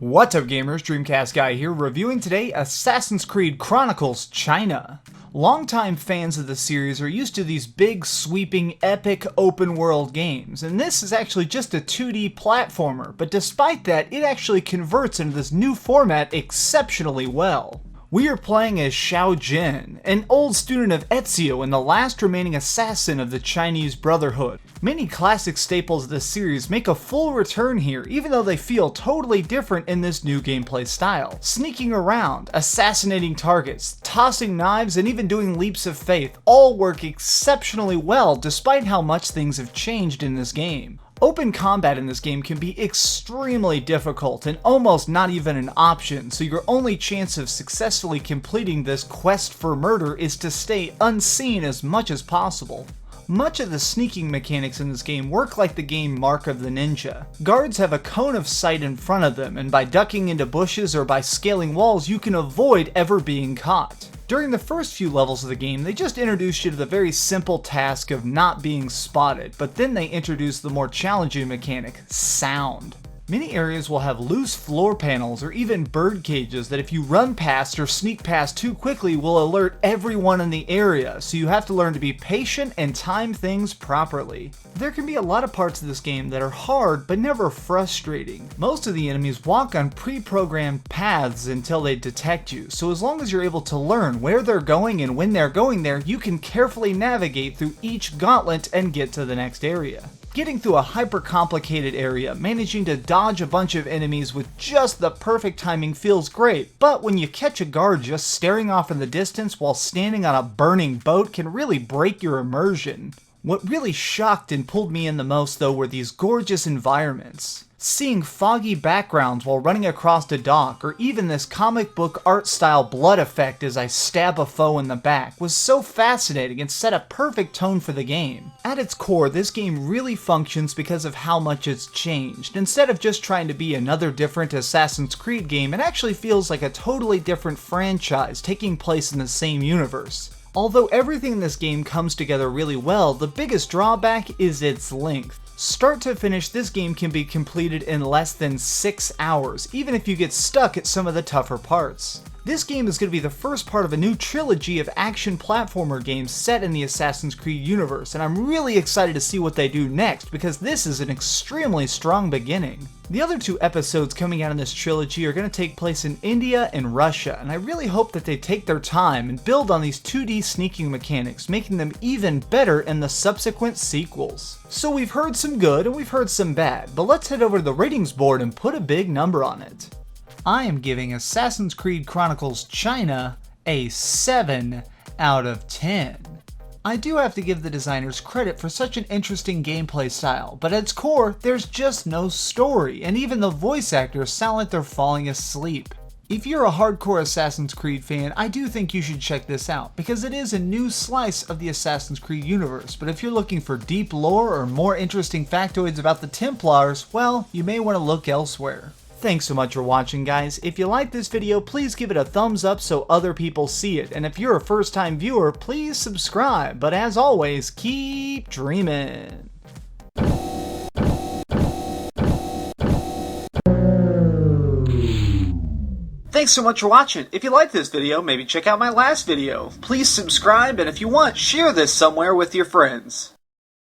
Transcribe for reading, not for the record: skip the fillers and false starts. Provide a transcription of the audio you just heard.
What's up gamers, DreamcastGuy here, reviewing today Assassin's Creed Chronicles China. Longtime fans of the series are used to these big, sweeping, epic open-world games, and this is actually just a 2D platformer, but despite that, it actually converts into this new format exceptionally well. We are playing as Xiao Jin, an old student of Ezio and the last remaining assassin of the Chinese Brotherhood. Many classic staples of this series make a full return here, even though they feel totally different in this new gameplay style. Sneaking around, assassinating targets, tossing knives, and even doing leaps of faith all work exceptionally well despite how much things have changed in this game. Open combat in this game can be extremely difficult and almost not even an option, so your only chance of successfully completing this quest for murder is to stay unseen as much as possible. Much of the sneaking mechanics in this game work like the game Mark of the Ninja. Guards have a cone of sight in front of them, and by ducking into bushes or by scaling walls you can avoid ever being caught. During the first few levels of the game, they just introduced you to the very simple task of not being spotted, but then they introduced the more challenging mechanic, sound. Many areas will have loose floor panels or even bird cages that if you run past or sneak past too quickly will alert everyone in the area, so you have to learn to be patient and time things properly. There can be a lot of parts of this game that are hard but never frustrating. Most of the enemies walk on pre-programmed paths until they detect you, so as long as you're able to learn where they're going and when they're going there, you can carefully navigate through each gauntlet and get to the next area. Getting through a hyper-complicated area, managing to dodge a bunch of enemies with just the perfect timing feels great, but when you catch a guard just staring off in the distance while standing on a burning boat can really break your immersion. What really shocked and pulled me in the most though were these gorgeous environments. Seeing foggy backgrounds while running across a dock, or even this comic book art style blood effect as I stab a foe in the back, was so fascinating and set a perfect tone for the game. At its core, this game really functions because of how much it's changed. Instead of just trying to be another different Assassin's Creed game, it actually feels like a totally different franchise taking place in the same universe. Although everything in this game comes together really well, the biggest drawback is its length. Start to finish, this game can be completed in less than 6 hours, even if you get stuck at some of the tougher parts. This game is going to be the first part of a new trilogy of action platformer games set in the Assassin's Creed universe, and I'm really excited to see what they do next because this is an extremely strong beginning. The other 2 episodes coming out in this trilogy are going to take place in India and Russia, and I really hope that they take their time and build on these 2D sneaking mechanics, making them even better in the subsequent sequels. So we've heard some good and we've heard some bad, but let's head over to the ratings board and put a big number on it. I am giving Assassin's Creed Chronicles China a 7 out of 10. I do have to give the designers credit for such an interesting gameplay style, but at its core, there's just no story, and even the voice actors sound like they're falling asleep. If you're a hardcore Assassin's Creed fan, I do think you should check this out, because it is a new slice of the Assassin's Creed universe, but if you're looking for deep lore or more interesting factoids about the Templars, well, you may want to look elsewhere. Thanks so much for watching, guys. If you like this video, please give it a thumbs up so other people see it, and if you're a first-time viewer, please subscribe, but as always, keep dreaming. Thanks so much for watching. If you like this video, maybe check out my last video. Please subscribe, and if you want, share this somewhere with your friends.